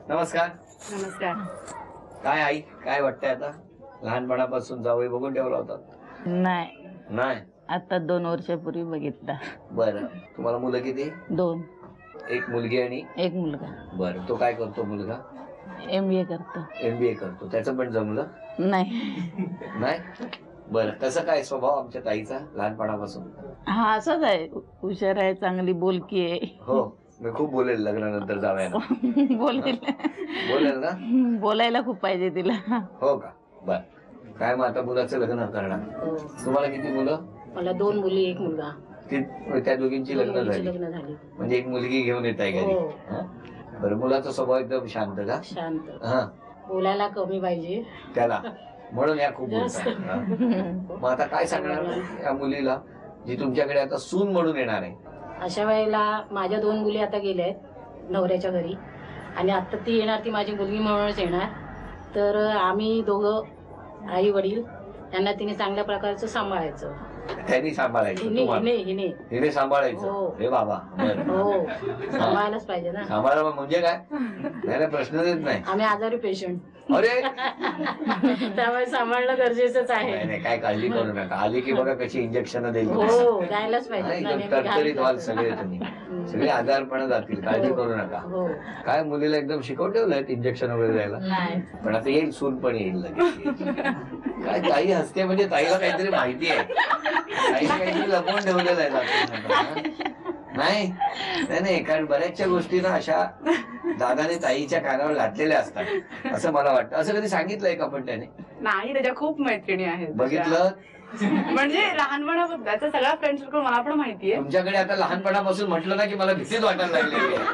नमस्कार. नमस्कार. काय आई, काय वाटतंय आता? लहानपणापासून जावई बघून ठेवला होता? नाही, नाही. आता 2 वर्षापूर्वी बघितला. बरं, तुम्हाला मुलं किती? 2. एक मुलगी आणि एक मुलगा. बरं, तो काय करतो मुलगा? MBA करतो. MBA करतो. त्याचं पण जमलं नाही. नाही? बरं, कसं काय स्वभाव आमच्या ताईचा लहानपणापासून? हा असंच आहे, हुशार आहे, चांगली बोलकी आहे. हो, मी खूप बोलेल लग्नानंतर जावयाला. बोलेल ना? बोलायला खूप पाहिजे तिला. हो का? बर, काय मग आता मुलाचं लग्न करणार? तुम्हाला किती मुलं? मला 2 मुली 1 मुलगा. त्या दोघींची लग्न झाली म्हणजे एक मुलगी घेऊन येत आहे घरी? बरं, मुलाचा स्वभाव एकदम शांत का? शांत, हा, बोलायला कमी पाहिजे त्याला, म्हणून या खूप बोलतात. मग आता काय सांगणार या मुलीला जी तुमच्याकडे आता सून म्हणून येणार आहे? अशा वेळेला माझ्या 2 मुली आता गेल्या आहेत नवऱ्याच्या घरी आणि आता ती येणार, ती माझी मुलगी म्हणूनच येणार. तर आम्ही दोघं आई वडील यांना तिने चांगल्या प्रकारचं सांभाळायचं. त्यांनी सांभाळायचं? हिने सांभाळायचं? रे बाबा. हो, सांभाळायलाच पाहिजे ना. सांभाळा म्हणजे काय? नाही, प्रश्नच येत नाही. आम्ही आजारी पेशंट. अरे, त्यामुळे सांभाळणं गरजेचंच आहे. नाही, काय काळजी करू नका. आली की बघा कशी इंजेक्शन देईल. हो, द्यायलाच पाहिजे. तरतरीत व्हाल सगळे तुम्ही, सगळे आजारपण जातील, काळजी करू नका. काय मुलीला एकदम शिकवून ठेवलंय इंजेक्शन वगैरे द्यायला? पण आता येईल, सून पण येईल लगेच. काय ताई हसते म्हणजे ताईला काहीतरी माहिती आहे, ताईला काहीतरी लपवून ठेवलेलं आहे. नाही नाही, कारण बऱ्याचशा गोष्टी ना अशा दादाने ताईच्या कानावर घातलेल्या असतात असं मला वाटतं. असं कधी सांगितलंय का पण त्याने? नाही, त्याच्या खूप मैत्रिणी आहेत. बघितलं म्हणजे लहानपणाबद्दल सगळ्या फ्रेंड सर्कल मला पण माहितीये. तुमच्याकडे आता लहानपणापासून म्हटलं ना की मला भीतीच वाटायला लागलेली आहे.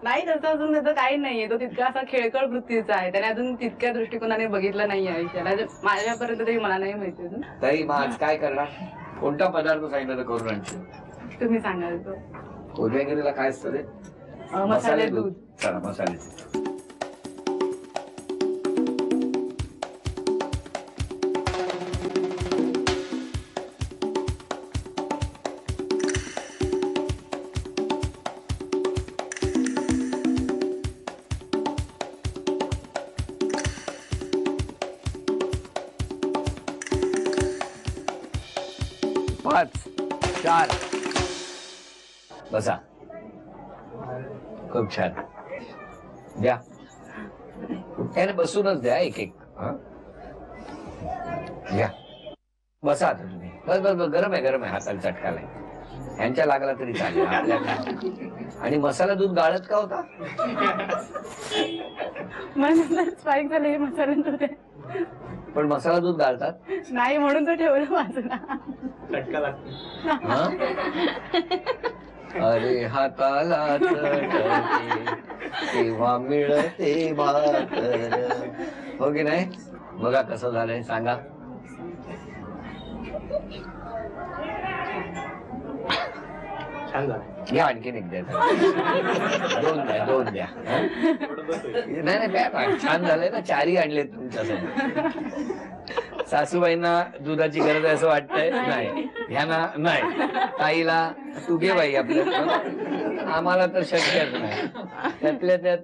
नाही, तसं अजून त्याचं काही नाहीये. तो तितका असा खेळकळ वृत्तीचा आहे. त्याने अजून तितक्या दृष्टिकोनाने बघितलं नाही आयुष्याला. माझ्यापर्यंत तरी मला नाही माहिती अजून. ताई, मग आज काय करणार? कोणता पदार्थ सांगितलं करून आणशील? तुम्ही सांगाल तो. कोथिंबीरीला काय असतं ते? मसाले दूध. चला, मसाले दूध. पाच, 4. बसा. खूप छान. द्या, त्याने बसूनच द्या, एक एक. घ्या, बसा आता तुम्ही. बस बस बस, गरम आहे, गरम आहे, हाताला चटकालाय. यांच्या लागला तरी चालेल, आपल्या काय. आणि मसाला दूध गाळत का होता? स्पाईक झाले हे मसाले दूध. पण मसाला दूध गाळतात नाही, म्हणून तो ठेवलं बाजूला. चटका लागतो. अरे हाताला चटके तेव्हा मिळते भाकर. हो की नाही? बघा कसं झालंय, सांगा. घ्या, आणखीन एक द्या. 2 द्या, 2 द्या. नाही नाही, छान झालंय ना. 4ही आणले तुमच्यासमोर. सासूबाईंना दुधाची गरज आहे असं वाटतंय? नाही. ह्यांना नाही. ताईला तू घे बाई आपल्या, आम्हाला तर शक्यच नाही. त्यातल्या त्यात